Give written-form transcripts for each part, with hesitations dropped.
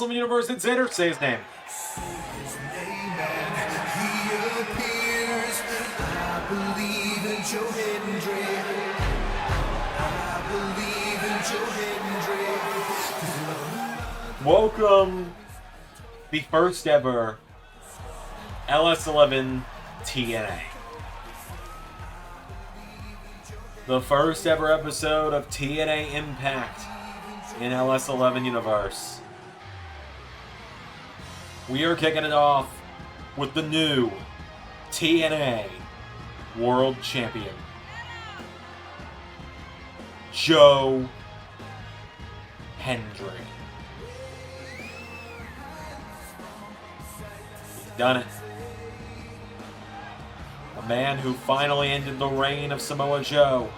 Muslim Universe Insider. Say his name. Welcome, the first ever LS11 TNA. The first ever episode of TNA Impact in LS11 Universe. We are kicking it off with the new TNA World Champion, Joe Hendry. He's done it. A man who finally ended the reign of Samoa Joe.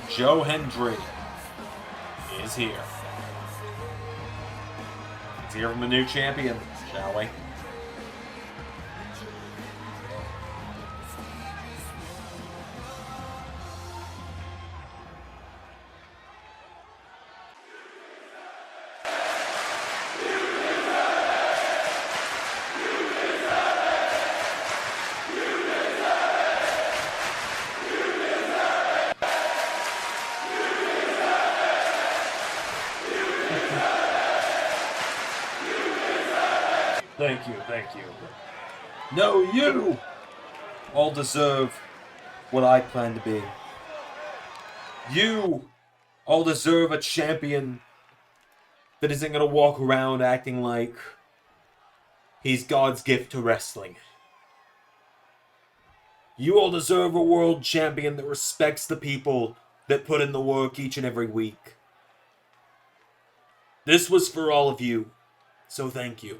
Joe Hendry is here. Let's hear from the new champion, shall we? Thank you. No, you all deserve what I plan to be. You all deserve a champion that isn't going to walk around acting like he's God's gift to wrestling. You all deserve a world champion that respects the people that put in the work each and every week. This was for all of you, so thank you.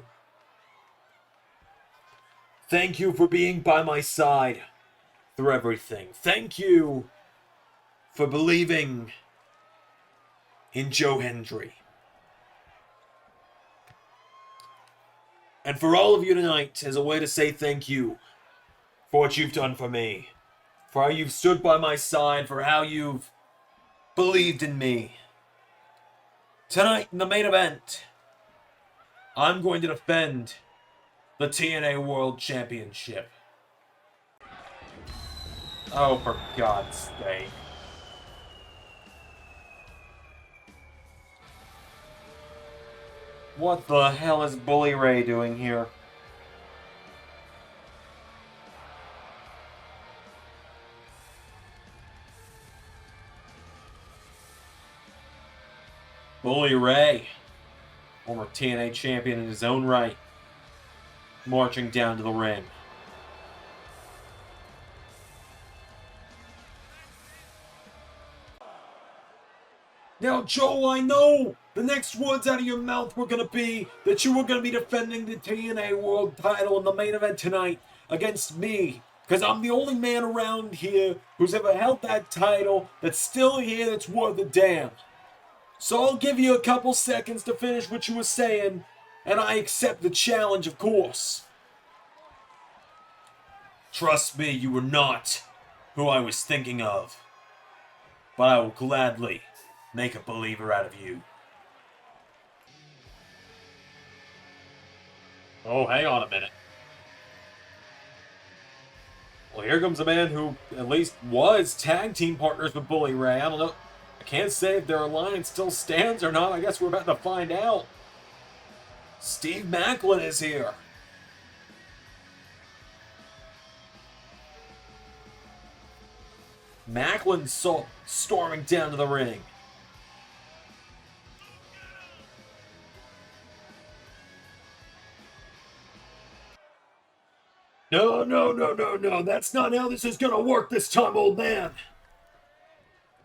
Thank you for being by my side through everything. Thank you for believing in Joe Hendry. And for all of you tonight, as a way to say thank you for what you've done for me, for how you've stood by my side, for how you've believed in me. Tonight in the main event, I'm going to defend the TNA World Championship. Oh, for God's sake. What the hell is Bully Ray doing here? Bully Ray, former TNA champion in his own right, marching down to the ring. Now, Joe, I know the next words out of your mouth were going to be that you were going to be defending the TNA World Title in the main event tonight against me, because I'm the only man around here who's ever held that title that's still here that's worth a damn. So I'll give you a couple seconds to finish what you were saying, and I accept the challenge, of course. Trust me, you were not who I was thinking of. But I will gladly make a believer out of you. Oh, hang on a minute. Well, here comes a man who at least was tag team partners with Bully Ray. I don't know. I can't say if their alliance still stands or not. I guess we're about to find out. Steve Maclin is here. Maclin storming down to the ring. No. That's not how this is going to work this time, old man.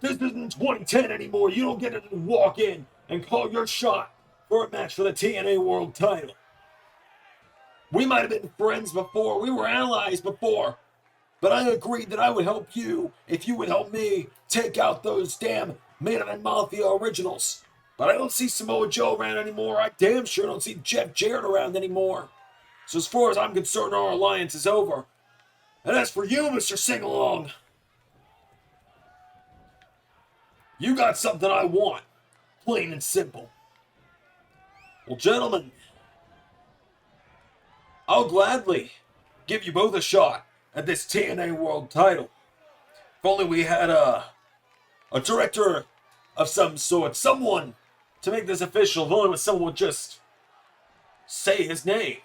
This isn't 2010 anymore. You don't get to walk in and call your shot for a match for the TNA World Title. We might have been friends before. We were allies before. But I agreed that I would help you if you would help me take out those damn Main Event Mafia originals. But I don't see Samoa Joe around anymore. I damn sure don't see Jeff Jarrett around anymore. So as far as I'm concerned, our alliance is over. And as for you, Mr. Sing-Along, you got something I want. Plain and simple. Well, gentlemen, I'll gladly give you both a shot at this TNA World Title. If only we had a director of some sort, someone to make this official. If only someone would just say his name.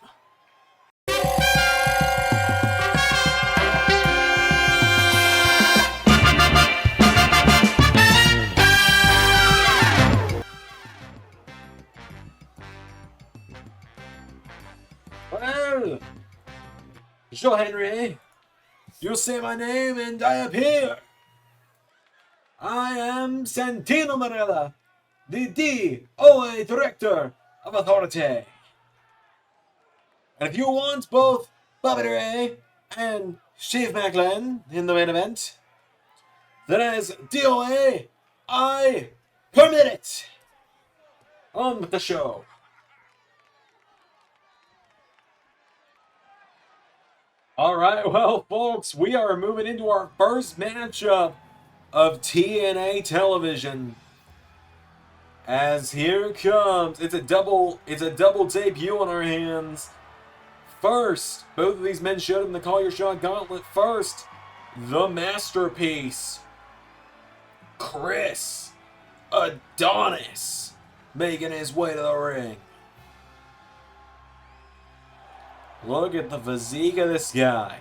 Well, sure, Hendry. You say my name and I appear. I am Santino Marella, the DOA Director of Authority. And if you want both Bobby Ray and Steve Macklin in the main event, then as DOA, I permit it. On with the show. Alright, well, folks, we are moving into our first matchup of TNA television. As here it comes. It's a double debut on our hands. First, both of these men showed him the Call Your Shot Gauntlet. First, the masterpiece, Chris Adonis, making his way to the ring. Look at the physique of this guy.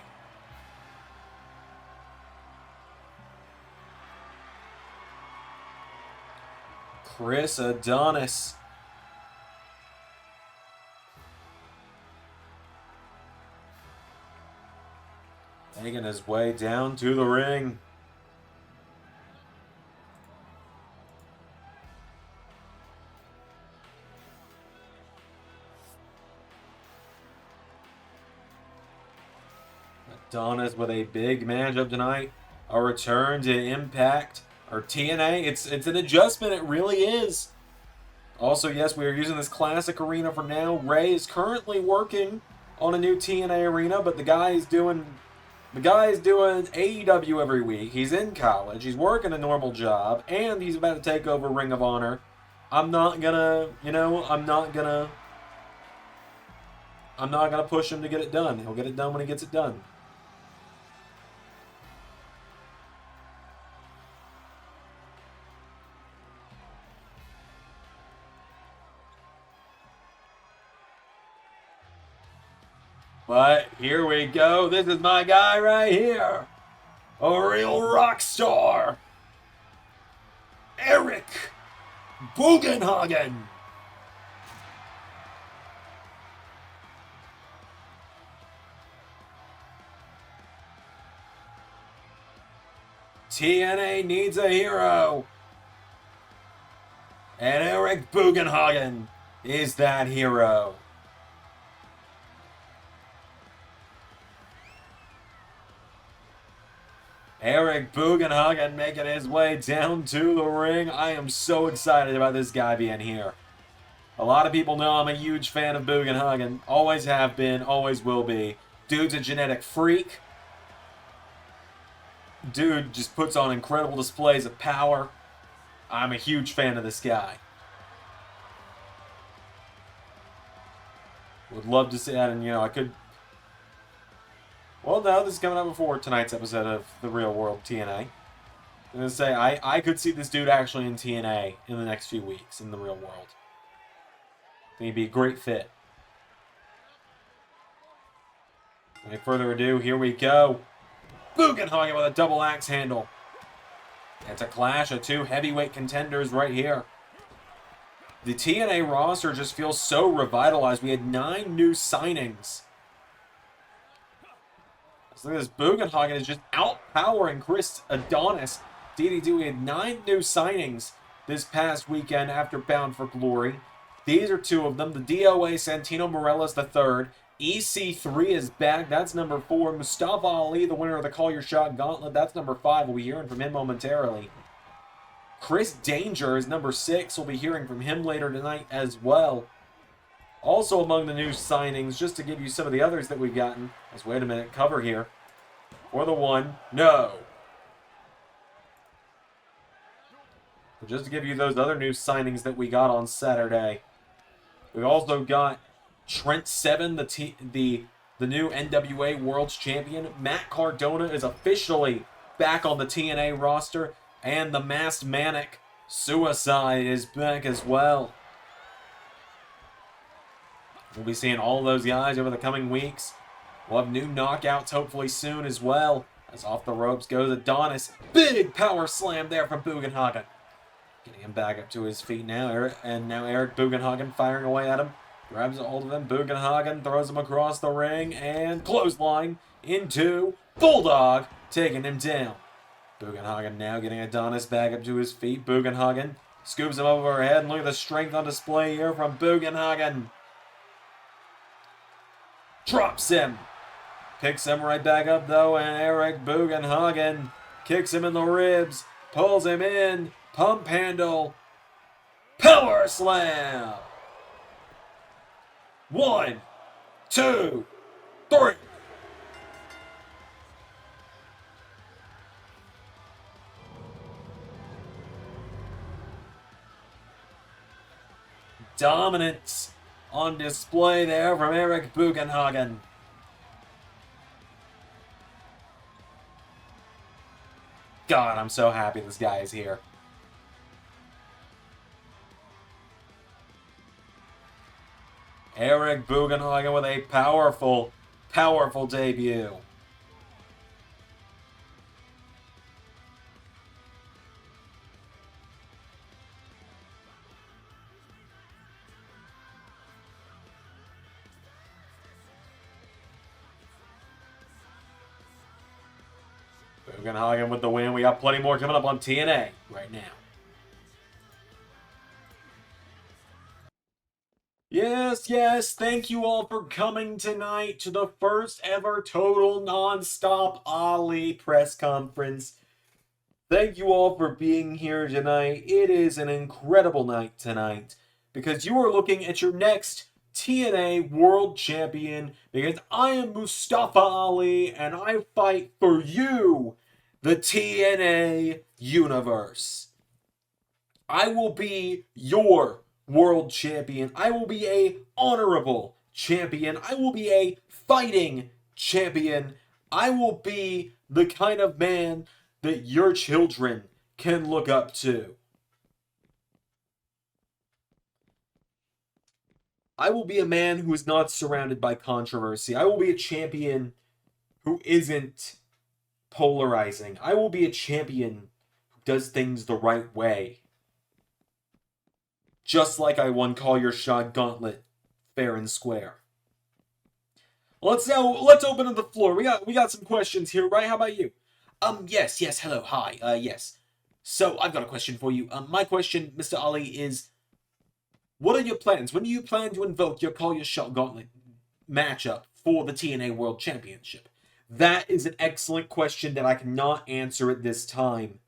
Chris Adonis. Making his way down to the ring. Adonis with a big matchup tonight. A return to Impact or TNA. It's an adjustment. It really is. Also, yes, we are using this classic arena for now. Ray is currently working on a new TNA arena, but the guy is doing AEW every week. He's in college. He's working a normal job, and he's about to take over Ring of Honor. I'm not gonna push him to get it done. He'll get it done when he gets it done. But here we go. This is my guy right here. A real rock star. Eric Bugenhagen. TNA needs a hero. And Eric Bugenhagen is that hero. Eric Bugenhagen making his way down to the ring. I am so excited about this guy being here. A lot of people know I'm a huge fan of Bugenhagen. Always have been, always will be. Dude's a genetic freak. Dude just puts on incredible displays of power. I'm a huge fan of this guy. Would love to see that, and I could... Well, no, this is coming out before tonight's episode of The Real World TNA. I'm going to say, I could see this dude actually in TNA in the next few weeks in the real world. I think he'd be a great fit. Without further ado, here we go. Bugenhagen with a double axe handle. It's a clash of two heavyweight contenders right here. The TNA roster just feels so revitalized. We had 9 new signings. Look at this. Bugenhagen is just outpowering Chris Adonis. DDD, we had 9 new signings this past weekend after Bound for Glory. These are 2 of them. The DOA, Santino Marella is the 3rd. EC3 is back. That's number 4. Mustafa Ali, the winner of the Call Your Shot Gauntlet. That's number 5. We'll be hearing from him momentarily. Chris Danger is number 6. We'll be hearing from him later tonight as well. Also among the new signings, just to give you some of the others that we've gotten. Let's wait a minute, cover here. For the one, no. But just to give you those other new signings that we got on Saturday, we also got Trent Seven, the new NWA World Champion. Matt Cardona is officially back on the TNA roster, and the Masked Manic Suicide is back as well. We'll be seeing all those guys over the coming weeks. We'll have new knockouts hopefully soon as well. As off the ropes goes Adonis. Big power slam there from Bugenhagen. Getting him back up to his feet now. Now Eric Bugenhagen firing away at him. Grabs a hold of him. Bugenhagen throws him across the ring. And clothesline into Bulldog. Taking him down. Bugenhagen now getting Adonis back up to his feet. Bugenhagen scoops him overhead. And look at the strength on display here from Bugenhagen. Drops him. Picks him right back up though, and Eric Bugenhagen kicks him in the ribs, pulls him in, pump handle, power slam. 1, 2, 3. Dominance on display there from Eric Bugenhagen. God, I'm so happy this guy is here. Eric Bugenhagen with a powerful, powerful debut. Bugenhagen with the win. We got plenty more coming up on TNA right now. Yes, thank you all for coming tonight to the first ever Total Nonstop Ali press conference. Thank you all for being here tonight. It is an incredible night tonight because you are looking at your next TNA World Champion, because I am Mustafa Ali and I fight for you, the TNA Universe. I will be your World Champion. I will be a honorable champion. I will be a fighting champion. I will be the kind of man that your children can look up to. I will be a man who is not surrounded by controversy. I will be a champion who isn't polarizing. I will be a champion who does things the right way. Just like I won Call Your Shot Gauntlet fair and square. Let's open up the floor. We got some questions here, right? How about you? Yes, hello, hi, yes. So, I've got a question for you. My question, Mr. Ali, is, what are your plans? When do you plan to invoke your Call Your Shot Gauntlet matchup for the TNA World Championship? That is an excellent question that I cannot answer at this time.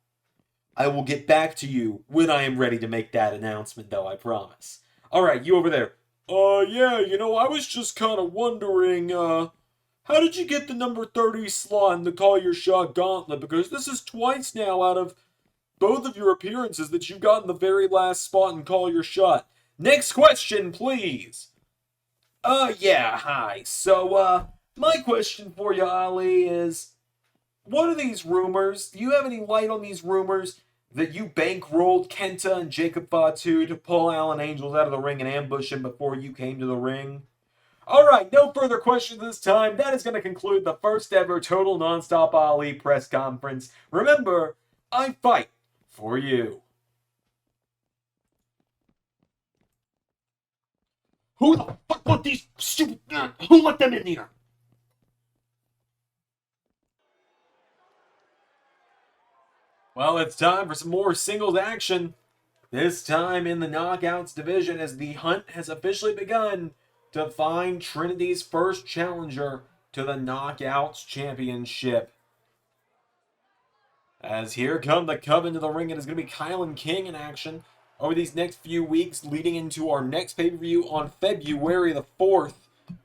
I will get back to you when I am ready to make that announcement, though, I promise. Alright, you over there. Yeah, I was just kind of wondering, how did you get the number 30 slot in the Call Your Shot Gauntlet? Because this is twice now out of both of your appearances that you've gotten the very last spot in Call Your Shot. Next question, please. Yeah, hi. So, my question for you, Ali, is, what are these rumors? Do you have any light on these rumors that you bankrolled Kenta and Jacob Fatu to pull Alan Angels out of the ring and ambush him before you came to the ring? Alright, no further questions this time. That is going to conclude the first ever Total Nonstop Ali press conference. Remember, I fight for you. Who the fuck put these stupid... Who let them in here? Well, it's time for some more singles action. This time in the Knockouts division, as the hunt has officially begun to find Trinity's first challenger to the Knockouts Championship. As here come the Coven to the ring, it is going to be KiLynn King in action over these next few weeks, leading into our next pay-per-view on February the 4th,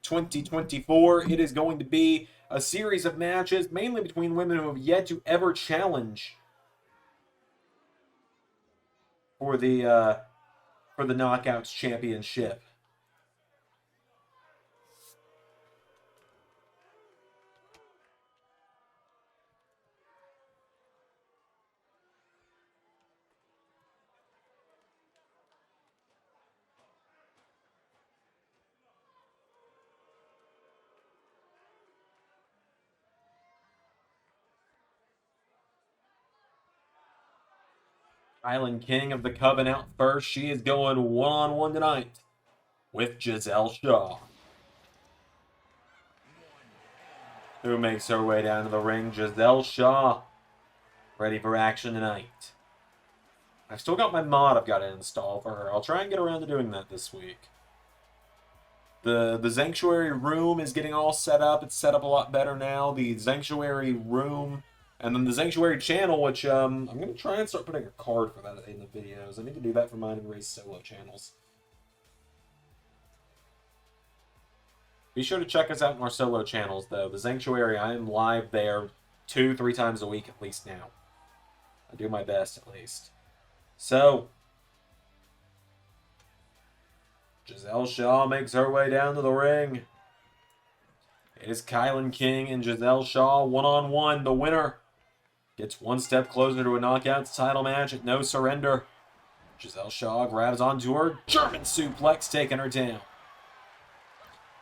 2024. It is going to be a series of matches, mainly between women who have yet to ever challenge for the Knockouts Championship. KiLynn King of the Coven out first. She is going one-on-one tonight with Gisele Shaw, who makes her way down to the ring. Gisele Shaw, ready for action tonight. I've still got my mod I've got to install for her. I'll try and get around to doing that this week. The Sanctuary room is getting all set up. It's set up a lot better now. The Sanctuary room, and then the Sanctuary channel, which I'm going to try and start putting a card for that in the videos. I need to do that for mine and Ray's solo channels. Be sure to check us out in our solo channels, though. The Sanctuary, I am live there 2-3 times a week at least now. I do my best, at least. So, Gisele Shaw makes her way down to the ring. It is KiLynn King and Gisele Shaw one-on-one. The winner gets one step closer to a Knockouts title match at No Surrender. Gisele Shaw grabs onto her German suplex, taking her down.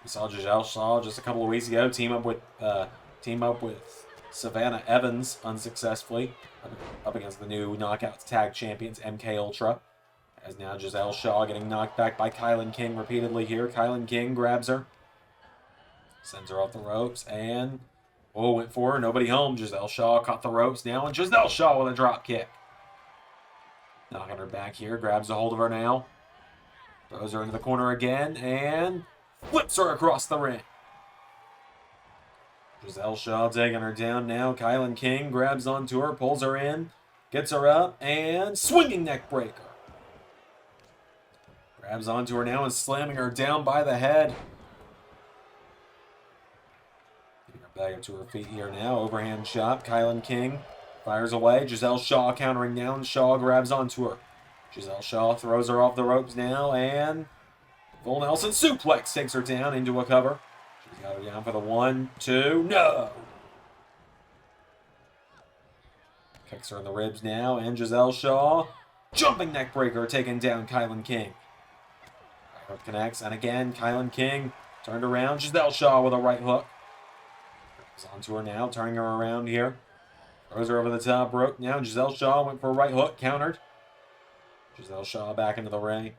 We saw Gisele Shaw just a couple of weeks ago team up with Savannah Evans unsuccessfully up against the new Knockouts Tag Champions MK Ultra. As now Gisele Shaw getting knocked back by KiLynn King repeatedly here. KiLynn King grabs her, sends her off the ropes, and went for her. Nobody home. Gisele Shaw caught the ropes now, and Gisele Shaw with a drop kick. Knocking her back here, grabs a hold of her now. Throws her into the corner again, and flips her across the ring. Gisele Shaw taking her down now. KiLynn King grabs onto her, pulls her in, gets her up, and swinging neck breaker. Grabs onto her now and slamming her down by the head. Getting her back up to her feet here now. Overhand shot. KiLynn King fires away. Gisele Shaw countering down. Shaw grabs onto her. Gisele Shaw throws her off the ropes now, and full Nelson suplex takes her down into a cover. She's got her down for the 1, 2, no! Kicks her in the ribs now, and Gisele Shaw, jumping neck breaker, taking down KiLynn King. Right hook connects, and again, KiLynn King turned around. Gisele Shaw with a right hook. Goes onto her now, turning her around here. Throws her over the top rope. Now Gisele Shaw went for a right hook, countered. Gisele Shaw back into the ring.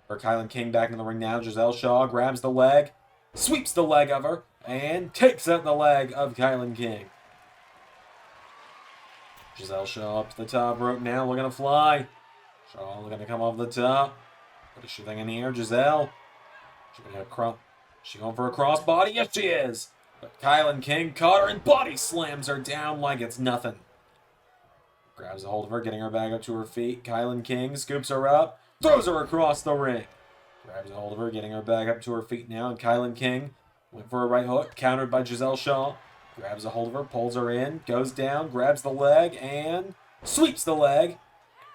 Or KiLynn King back in the ring now. Gisele Shaw grabs the leg, sweeps the leg of her, and takes out the leg of KiLynn King. Gisele Shaw up to the top rope now, looking to fly. Shaw looking to come off the top. What is she thinking here? Gisele. She going for a crossbody? Yes, she is. But KiLynn King caught her and body slams her down like it's nothing. Grabs a hold of her, getting her back up to her feet. KiLynn King scoops her up, throws her across the ring. Grabs a hold of her, getting her back up to her feet now. And KiLynn King went for a right hook, countered by Gisele Shaw. Grabs a hold of her, pulls her in, goes down, grabs the leg, and sweeps the leg.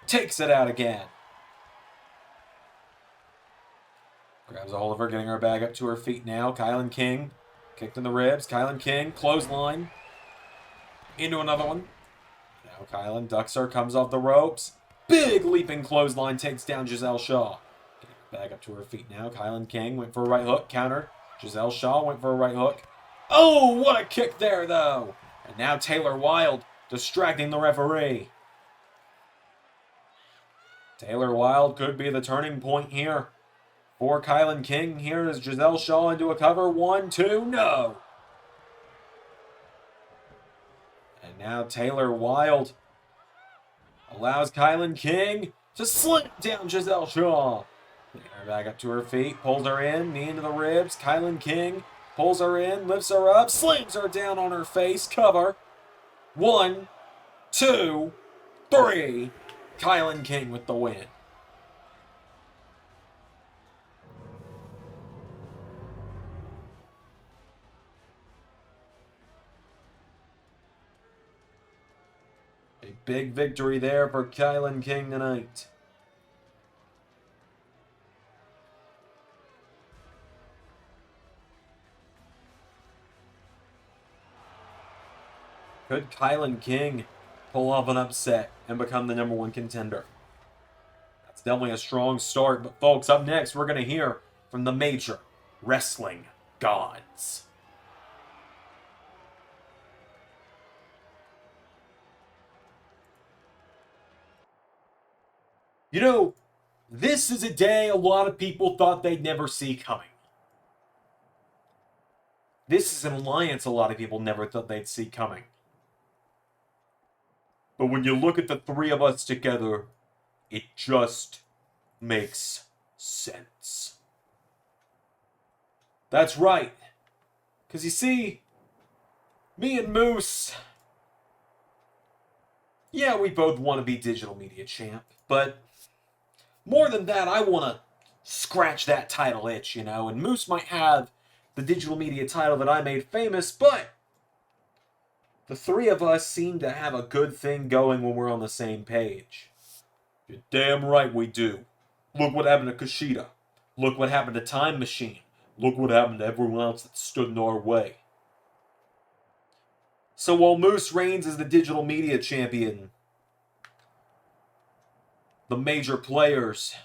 Takes it out again. Grabs a hold of her, getting her back up to her feet now. KiLynn King kicked in the ribs. KiLynn King, clothesline. Into another one. Now KiLynn ducks her, comes off the ropes. Big leaping clothesline takes down Gisele Shaw. Getting her back up to her feet now. KiLynn King went for a right hook, countered. Gisele Shaw went for a right hook. Oh, what a kick there, though. And now Taylor Wilde distracting the referee. Taylor Wilde could be the turning point here for KiLynn King. Here is Gisele Shaw into a cover. 1, 2, no. And now Taylor Wilde allows KiLynn King to slam down Gisele Shaw. Getting her back up to her feet, pulls her in, knee into the ribs. KiLynn King pulls her in, lifts her up, slams her down on her face, cover. 1, 2, 3. KiLynn King with the win. A big victory there for KiLynn King tonight. Could KiLynn King pull off an upset and become the #1 contender? That's definitely a strong start. But folks, up next, we're going to hear from the major wrestling gods. You know, this is a day a lot of people thought they'd never see coming. This is an alliance a lot of people never thought they'd see coming. But when you look at the three of us together, it just makes sense. That's right. Because you see, me and Moose, yeah, we both want to be digital media champ, but more than that, I want to scratch that title itch, you know, and Moose might have the digital media title that I made famous, but the three of us seem to have a good thing going when we're on the same page. You're damn right we do. Look what happened to Kushida. Look what happened to Time Machine. Look what happened to everyone else that stood in our way. So while Moose reigns as the digital media champion, the major players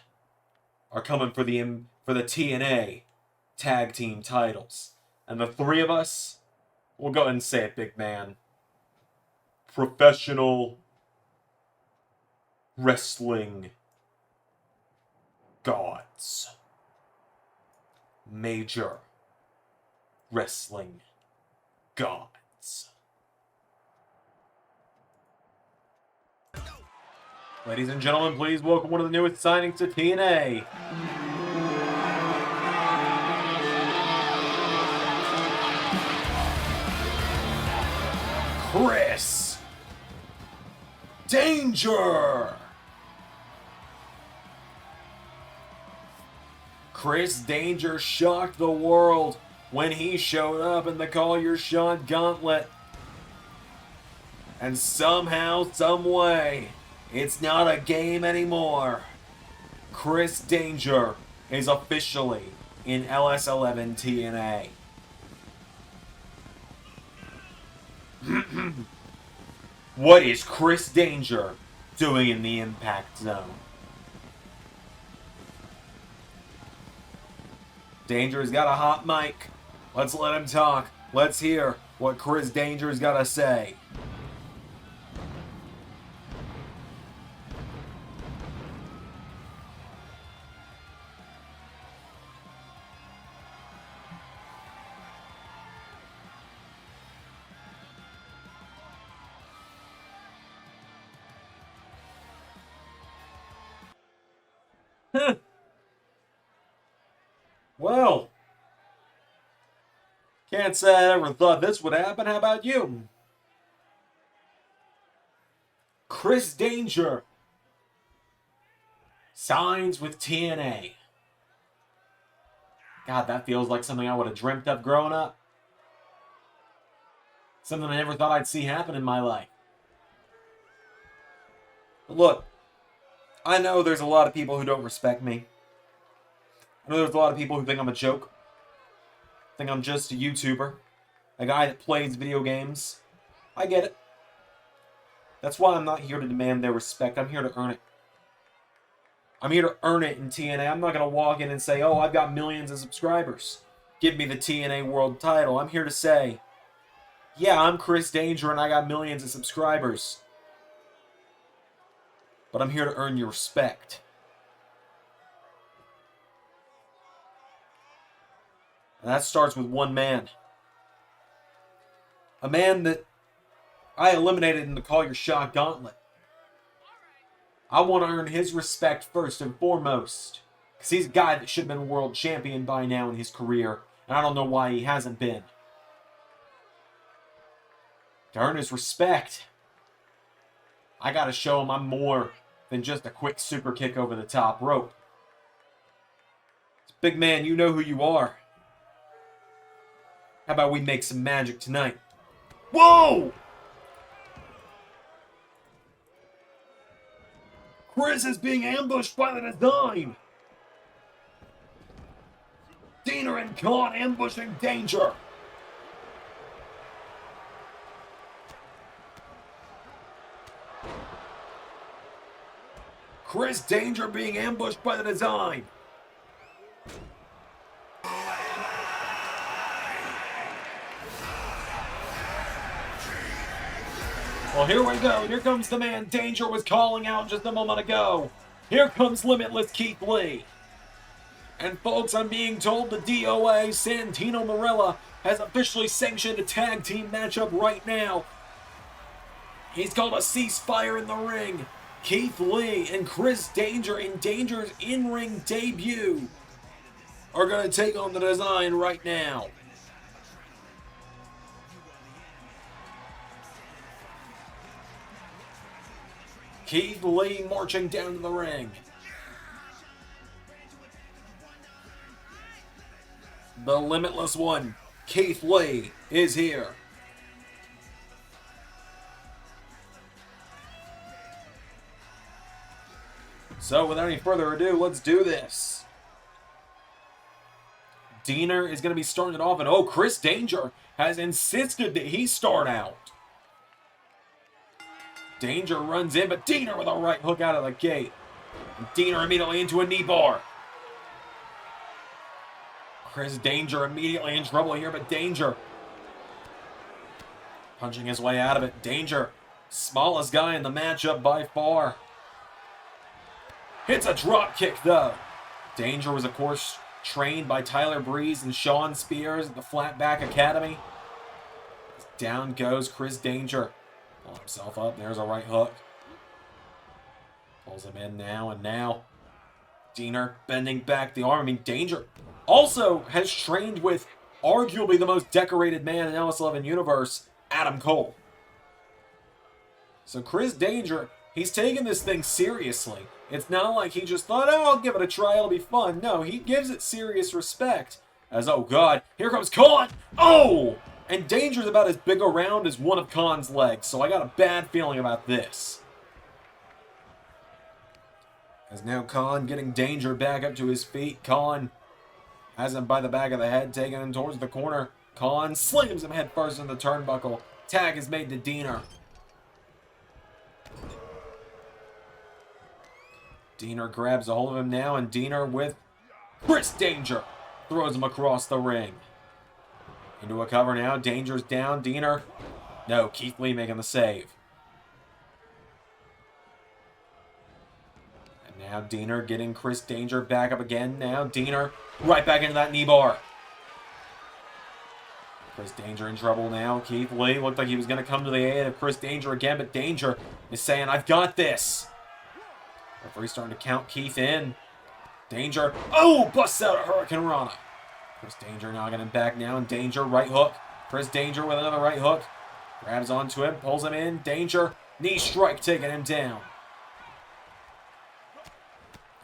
are coming for the TNA tag team titles. And the three of us, we'll go ahead and say it, big man. Professional wrestling gods. Major wrestling gods. Ladies and gentlemen, please welcome one of the newest signings to TNA. Chris Danger! Chris Danger shocked the world when he showed up in the Call Your Shot gauntlet. And somehow, someway, it's not a game anymore. Chris Danger is officially in LS11 TNA. What is Chris Danger doing in the Impact Zone? Danger's got a hot mic. Let's let him talk. Let's hear what Chris Danger's got to say. Well, can't say I ever thought this would happen. How about you? Chris Danger signs with TNA. God, that feels like something I would have dreamt of growing up. Something I never thought I'd see happen in my life. But look, I know there's a lot of people who don't respect me. I know there's a lot of people who think I'm a joke. Think I'm just a YouTuber. A guy that plays video games. I get it. That's why I'm not here to demand their respect. I'm here to earn it. I'm here to earn it in TNA. I'm not going to walk in and say, oh, I've got millions of subscribers. Give me the TNA World Title. I'm here to say, yeah, I'm Chris Danger and I got millions of subscribers. But I'm here to earn your respect. And that starts with one man. A man that I eliminated in the Call Your Shot gauntlet. I want to earn his respect first and foremost. Because he's a guy that should have been world champion by now in his career. And I don't know why he hasn't been. To earn his respect, I got to show him I'm more than just a quick super kick over the top rope. Big man, you know who you are. How about we make some magic tonight? Whoa! Chris is being ambushed by the Design. Dina and Khan ambushing Danger. Chris Danger being ambushed by the design. Well, here we go. Here comes the man Danger was calling out just a moment ago. Here comes Limitless Keith Lee. And folks, I'm being told the DOA, Santino Marella, has officially sanctioned a tag team matchup right now. He's called a ceasefire in the ring. Keith Lee and Chris Danger in Danger's in-ring debut are going to take on the design right now. Keith Lee marching down to the ring. The Limitless One, Keith Lee, is here. So, without any further ado, let's do this. Diener is going to be starting it off, and oh, Chris Danger has insisted that he start out. Danger runs in, but Diener with a right hook out of the gate. And Diener immediately into a knee bar. Chris Danger immediately in trouble here, but Danger punching his way out of it. Danger, smallest guy in the matchup by far. Hits a drop kick, though. Danger was, of course, trained by Tyler Breeze and Sean Spears at the Flatback Academy. Down goes Chris Danger. Pull himself up. There's a right hook. Pulls him in now, and now Diener bending back the arm. I mean, Danger also has trained with arguably the most decorated man in LS11 Universe, Adam Cole. So Chris Danger, he's taking this thing seriously. It's not like he just thought, oh, I'll give it a try, it'll be fun. No, he gives it serious respect. As, oh god, here comes Khan! Oh! And Danger's about as big around as one of Khan's legs, so I got a bad feeling about this. As now Khan getting Danger back up to his feet. Khan has him by the back of the head, taking him towards the corner. Khan slams him head first in the turnbuckle. Tag is made to Diener. Diener grabs a hold of him now, and Diener with Chris Danger throws him across the ring. Into a cover now. Danger's down. Diener. No, Keith Lee making the save. And now Diener getting Chris Danger back up again. Now Diener right back into that knee bar. Chris Danger in trouble now. Keith Lee looked like he was going to come to the aid of Chris Danger again, but Danger is saying, I've got this. Referee starting to count Keith in. Danger. Oh, busts out a Hurricane Rana. Chris Danger knocking him back now, and Danger right hook. Chris Danger with another right hook. Grabs onto him, pulls him in. Danger, knee strike taking him down.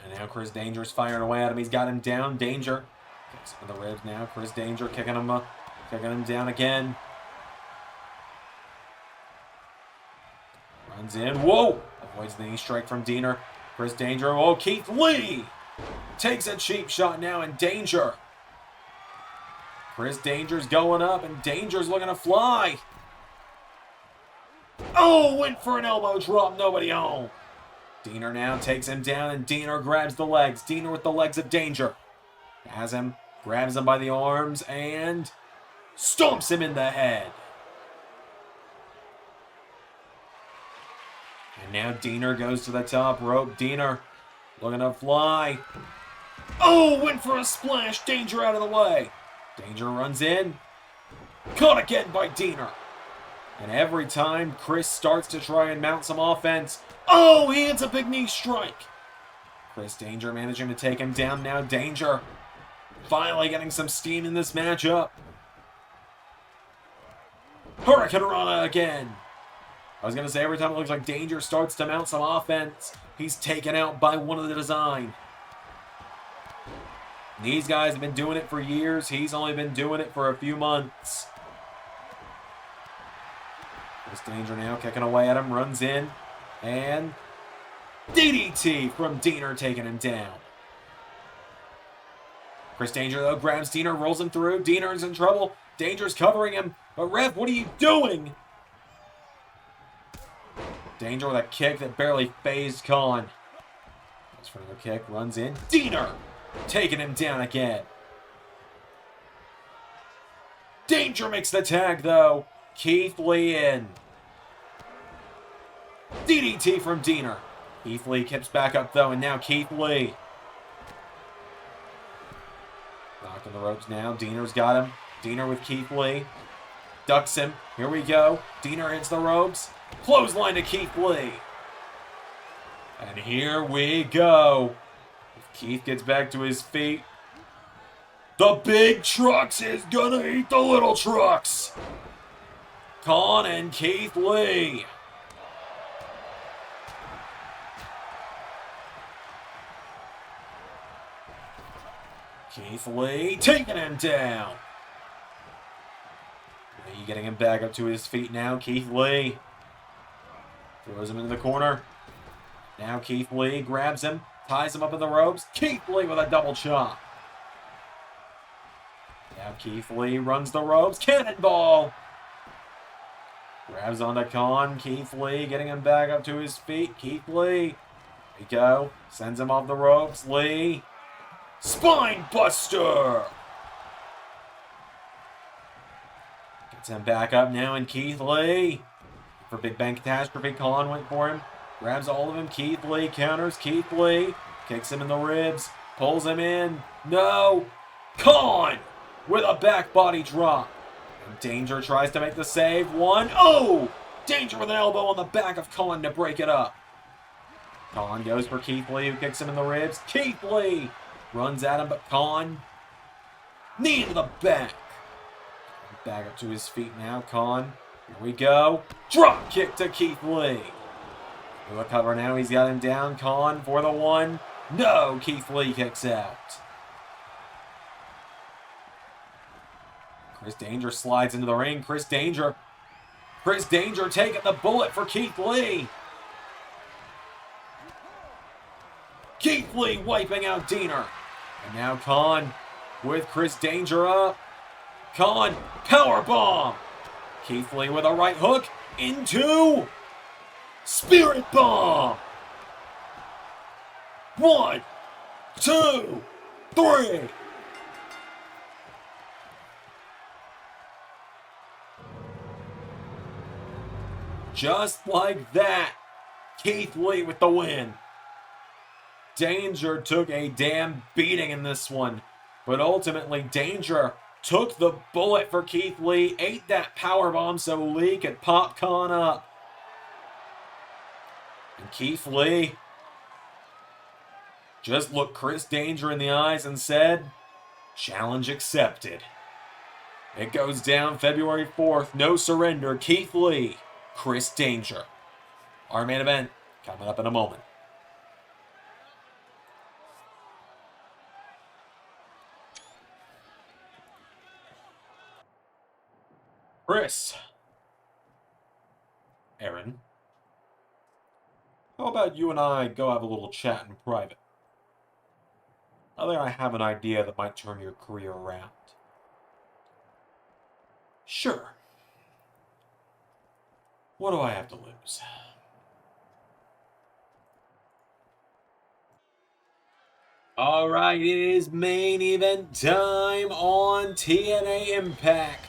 And now Chris Danger's firing away at him. He's got him down. Danger kicks him in the ribs now. Chris Danger kicking him down again. Runs in. Whoa! Avoids the knee strike from Diener. Chris Danger. Oh, Keith Lee takes a cheap shot now, and Danger. Chris Danger's going up, and Danger's looking to fly. Oh, went for an elbow drop. Nobody home. Diener now takes him down, and Diener grabs the legs. Diener with the legs of Danger. Has him, grabs him by the arms, and stomps him in the head. And now Diener goes to the top rope. Diener looking to fly. Oh, went for a splash. Danger out of the way. Danger runs in. Caught again by Diener. And every time Chris starts to try and mount some offense, oh, he hits a big knee strike. Chris Danger managing to take him down now. Danger finally getting some steam in this matchup. Hurricane Rana again. I was going to say, every time it looks like Danger starts to mount some offense, he's taken out by one of the design. These guys have been doing it for years. He's only been doing it for a few months. Chris Danger now kicking away at him, runs in, and DDT from Diener taking him down. Chris Danger, though, grabs Diener, rolls him through. Diener's in trouble. Danger's covering him. But, ref, what are you doing? Danger with a kick that barely phased Khan. Goes for another kick, runs in. Diener! Taking him down again. Danger makes the tag, though. Keith Lee in. DDT from Diener. Keith Lee keeps back up, though, and now Keith Lee. Knocking the ropes now. Diener's got him. Diener with Keith Lee. Ducks him. Here we go. Diener hits the ropes. Clothesline to Keith Lee. And here we go. If Keith gets back to his feet, the big trucks is gonna eat the little trucks. Khan and Keith Lee. Keith Lee taking him down. Lee getting him back up to his feet now. Keith Lee throws him into the corner. Now Keith Lee grabs him, ties him up in the ropes. Keith Lee with a double chop. Now Keith Lee runs the ropes. Cannonball. Grabs onto Khan. Keith Lee getting him back up to his feet. Keith Lee. There we go. Sends him off the ropes. Lee. Spine Buster. Gets him back up now, and Keith Lee. For Big Bang Catastrophe, Khan went for him. Grabs all of him. Keith Lee counters. Keith Lee. Kicks him in the ribs. Pulls him in. No. Khan with a back body drop. And Danger tries to make the save. One. Oh! Danger with an elbow on the back of Khan to break it up. Khan goes for Keith Lee, who kicks him in the ribs. Keith Lee runs at him, but Khan. Knee to the back. Back up to his feet now. Khan. Here we go. Drop kick to Keith Lee. Do a cover now. He's got him down. Khan for the one. No. Keith Lee kicks out. Chris Danger slides into the ring. Chris Danger taking the bullet for Keith Lee. Keith Lee wiping out Diener. And now Khan with Chris Danger up. Khan, powerbomb. Keith Lee with a right hook into Spirit Bomb. 1, 2, 3. Just like that, Keith Lee with the win. Danger took a damn beating in this one, but ultimately Danger took the bullet for Keith Lee, ate that powerbomb so Lee could pop Khan up. And Keith Lee just looked Chris Danger in the eyes and said, challenge accepted. It goes down February 4th, no surrender, Keith Lee, Chris Danger. Our main event coming up in a moment. Chris. Aaron. How about you and I go have a little chat in private? I think I have an idea that might turn your career around. Sure. What do I have to lose? Alright, it is main event time on TNA Impact.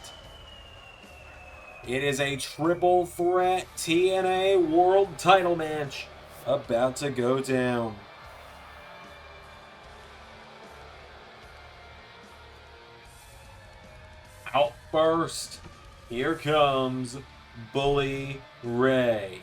It is a triple threat TNA World Title match about to go down. Out first, here comes Bully Ray.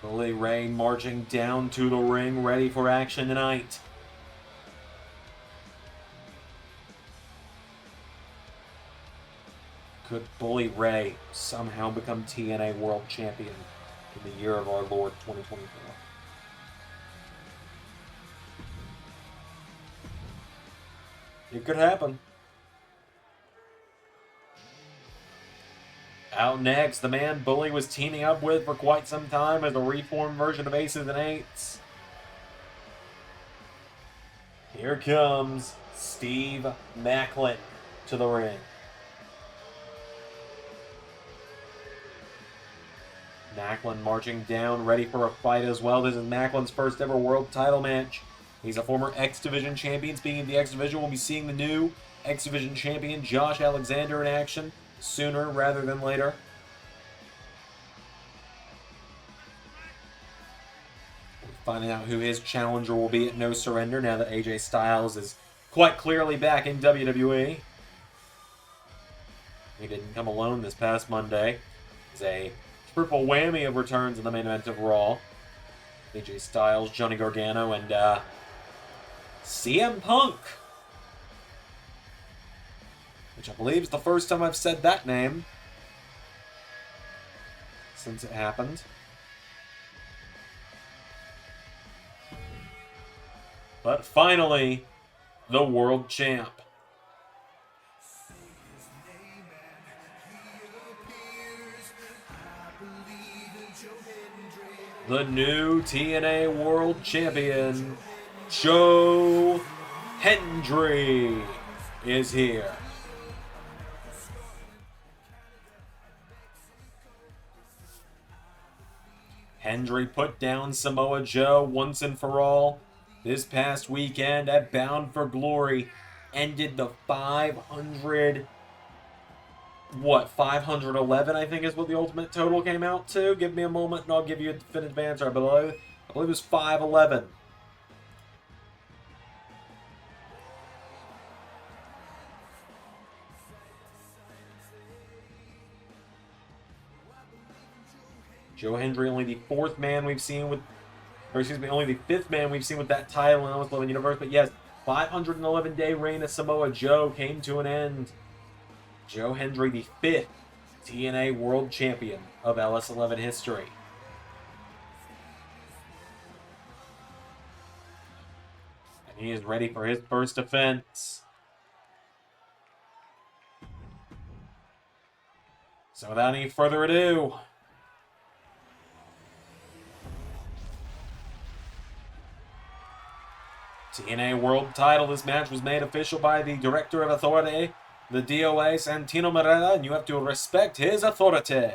Bully Ray marching down to the ring, ready for action tonight. Could Bully Ray somehow become TNA World Champion in the year of our Lord 2024? It could happen. Out next, the man Bully was teaming up with for quite some time as a reformed version of Aces and Eights. Here comes Steve Macklin to the ring. Macklin marching down, ready for a fight as well. This is Macklin's first ever world title match. He's a former X Division champion. Speaking of the X Division, we'll be seeing the new X Division champion, Josh Alexander, in action sooner rather than later. Finding out who his challenger will be at No Surrender now that AJ Styles is quite clearly back in WWE. He didn't come alone this past Monday. It's a triple whammy of returns in the main event of Raw. AJ Styles, Johnny Gargano, and CM Punk. Which I believe is the first time I've said that name since it happened. But finally, the world champ. The new TNA World Champion, Joe Hendry, is here. Hendry put down Samoa Joe once and for all this past weekend at Bound for Glory. Ended the 511, I think is what the ultimate total came out to. Give me a moment and I'll give you a definitive answer. I believe it was 511. Joe Hendry, only the fourth man we've seen with, or excuse me, only the fifth man we've seen with that title in Ellis 11 Universe. But yes, 511-day reign of Samoa Joe came to an end. Joe Hendry, the fifth TNA World Champion of LS11 history. And he is ready for his first defense. So without any further ado, TNA World Title. This match was made official by the Director of Authority, the DOA, Santino Marella, and you have to respect his authority.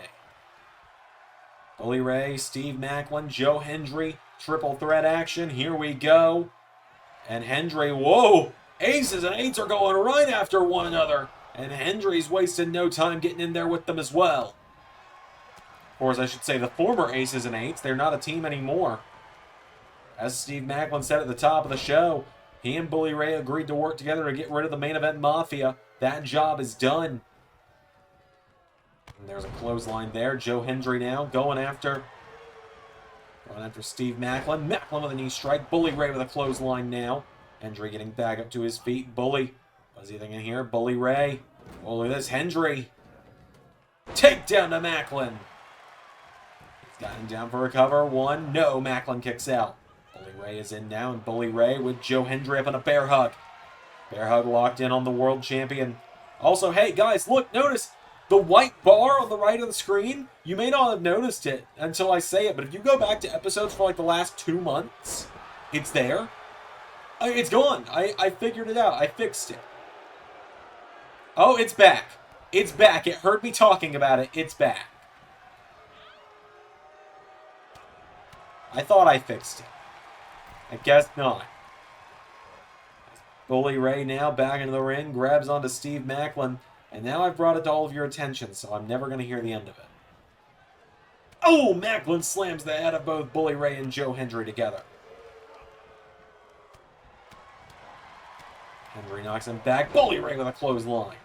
Bully Ray, Steve Macklin, Joe Hendry, triple threat action. Here we go. And Hendry, whoa! Aces and eights are going right after one another. And Hendry's wasted no time getting in there with them as well. Or as I should say, the former aces and eights. They're not a team anymore. As Steve Macklin said at the top of the show, he and Bully Ray agreed to work together to get rid of the main event Mafia. That job is done. And there's a clothesline there. Joe Hendry now going after Steve Macklin. Macklin with a knee strike. Bully Ray with a clothesline now. Hendry getting back up to his feet. Bully. What's he thinking here? Bully Ray. Oh, look at this. Hendry. Takedown to Macklin. He's got him down for a cover. One. No. Macklin kicks out. Bully Ray is in now, and Bully Ray with Joe Hendry up in a bear hug. Bear hug locked in on the world champion. Also, hey guys, look, notice the white bar on the right of the screen. You may not have noticed it until I say it, but if you go back to episodes for like the last 2 months, it's there. It's gone. I figured it out. I fixed it. Oh, it's back. It's back. It heard me talking about it. It's back. I thought I fixed it. I guess not. Bully Ray now back into the ring, grabs onto Steve Macklin, and now I've brought it to all of your attention, so I'm never going to hear the end of it. Oh, Macklin slams the head of both Bully Ray and Joe Hendry together. Hendry knocks him back. Bully Ray with a clothesline.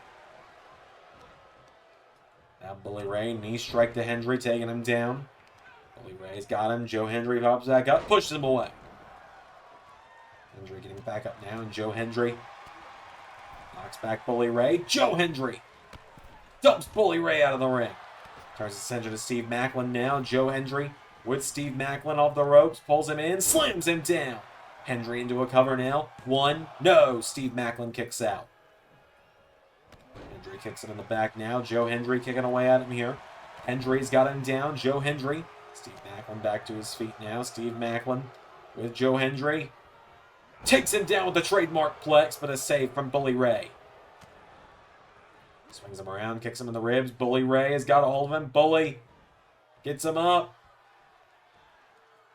Now Bully Ray, knee strike to Hendry, taking him down. Bully Ray's got him. Joe Hendry pops back up, pushes him away. Hendry getting back up now, and Joe Hendry knocks back Bully Ray. Joe Hendry dumps Bully Ray out of the ring. Turns his attention to Steve Macklin now. Joe Hendry with Steve Macklin off the ropes, pulls him in, slams him down. Hendry into a cover now. One, no, Steve Macklin kicks out. Hendry kicks it in the back now. Joe Hendry kicking away at him here. Hendry's got him down. Joe Hendry. Steve Macklin back to his feet now. Steve Macklin with Joe Hendry. Takes him down with the trademark plex, but a save from Bully Ray. Swings him around, kicks him in the ribs. Bully Ray has got a hold of him. Bully gets him up.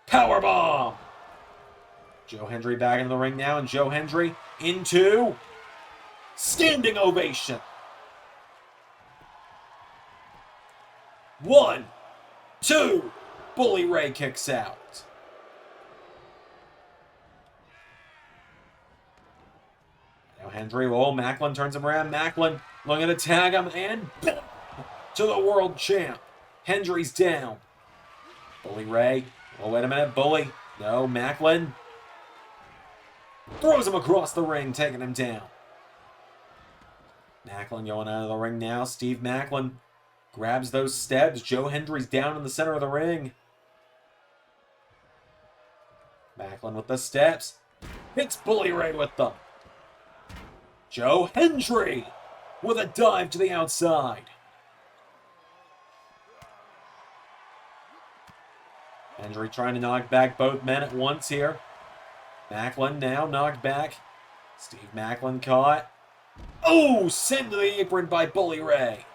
Powerbomb! Joe Hendry back into the ring now, and Joe Hendry into standing ovation. 1, 2. Bully Ray kicks out. Now Hendry, oh, Macklin turns him around. Macklin looking to tag him, and back to the world champ. Hendry's down. Bully Ray, oh, wait a minute, Bully. No, Macklin throws him across the ring, taking him down. Macklin going out of the ring now. Steve Macklin grabs those steps. Joe Hendry's down in the center of the ring. Macklin with the steps. Hits Bully Ray with them. Joe Hendry with a dive to the outside. Hendry trying to knock back both men at once here. Macklin now knocked back. Steve Macklin caught. Oh, sent to the apron by Bully Ray.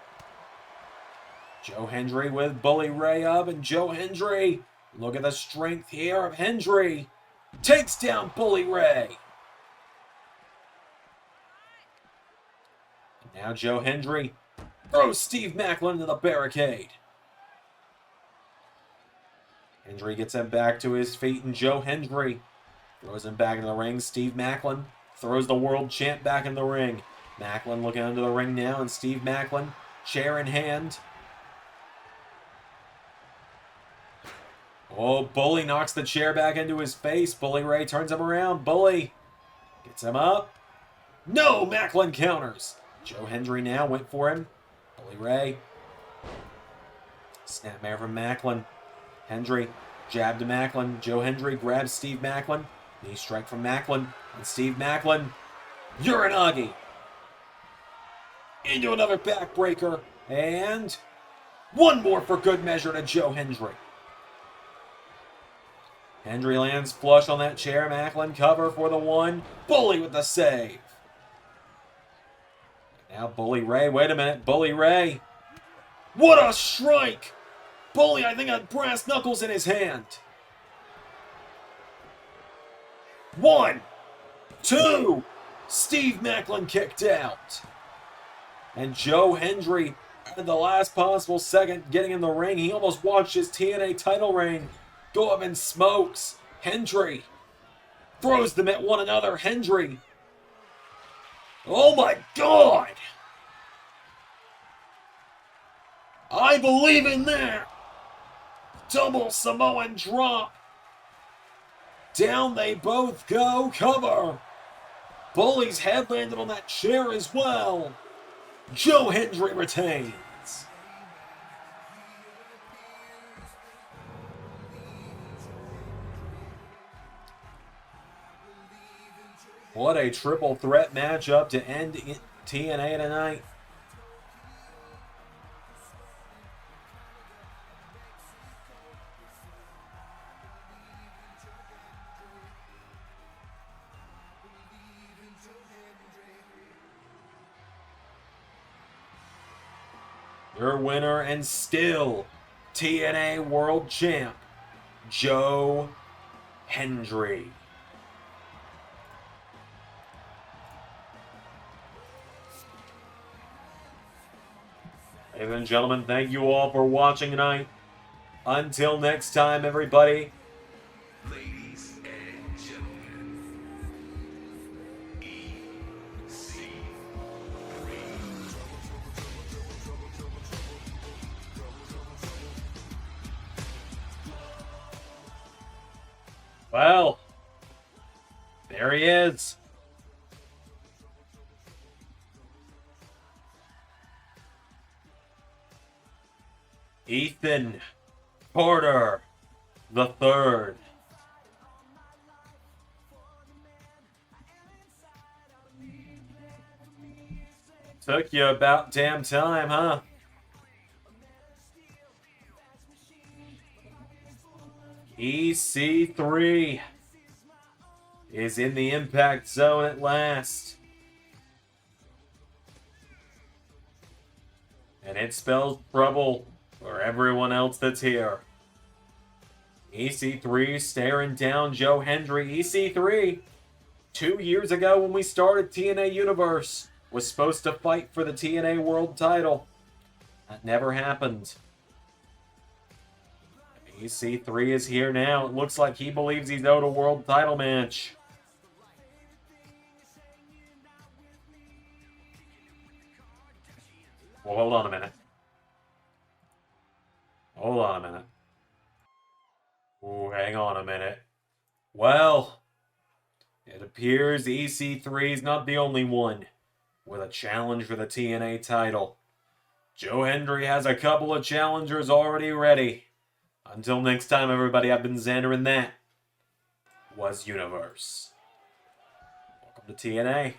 Joe Hendry with Bully Ray up, and Joe Hendry, look at the strength here of Hendry. Takes down Bully Ray. And now Joe Hendry throws Steve Macklin into the barricade. Hendry gets him back to his feet, and Joe Hendry throws him back in the ring. Steve Macklin throws the world champ back in the ring. Macklin looking under the ring now, and Steve Macklin, chair in hand. Oh, Bully knocks the chair back into his face. Bully Ray turns him around. Bully gets him up. No, Macklin counters. Joe Hendry now went for him. Bully Ray. Snapmare from Macklin. Hendry jab to Macklin. Joe Hendry grabs Steve Macklin. Knee strike from Macklin. And Steve Macklin, Uranagi. Into another backbreaker. And one more for good measure to Joe Hendry. Hendry lands flush on that chair. Macklin cover for the one. Bully with the save. Now Bully Ray. Wait a minute. Bully Ray. What a strike! Bully, I think, had brass knuckles in his hand. 1, 2. Steve Macklin kicked out. And Joe Hendry, at the last possible second, getting in the ring. He almost watched his TNA title reign go up in smokes. Hendry throws them at one another. Hendry. Oh my God! I believe in that. Double Samoan drop. Down they both go. Cover. Bully's head landed on that chair as well. Joe Hendry retains. What a triple threat matchup to end TNA tonight. Your winner and still TNA World Champ, Joe Hendry. Ladies and gentlemen, thank you all for watching tonight. Until next time, everybody. Ladies and gentlemen, EC3. Well, there he is. Ethan Porter the Third. Took you about damn time, huh? EC3 is in the impact zone at last. And it spells trouble for everyone else that's here. EC3 staring down Joe Hendry. EC3, 2 years ago when we started TNA Universe, was supposed to fight for the TNA World Title. That never happened. EC3 is here now. It looks like he believes he's owed a World Title match. Well, hold on a minute. Hold on a minute. Ooh, hang on a minute. Well, it appears EC3 is not the only one with a challenge for the TNA title. Joe Hendry has a couple of challengers already ready. Until next time, everybody, I've been Xander, and that was Universe. Welcome to TNA.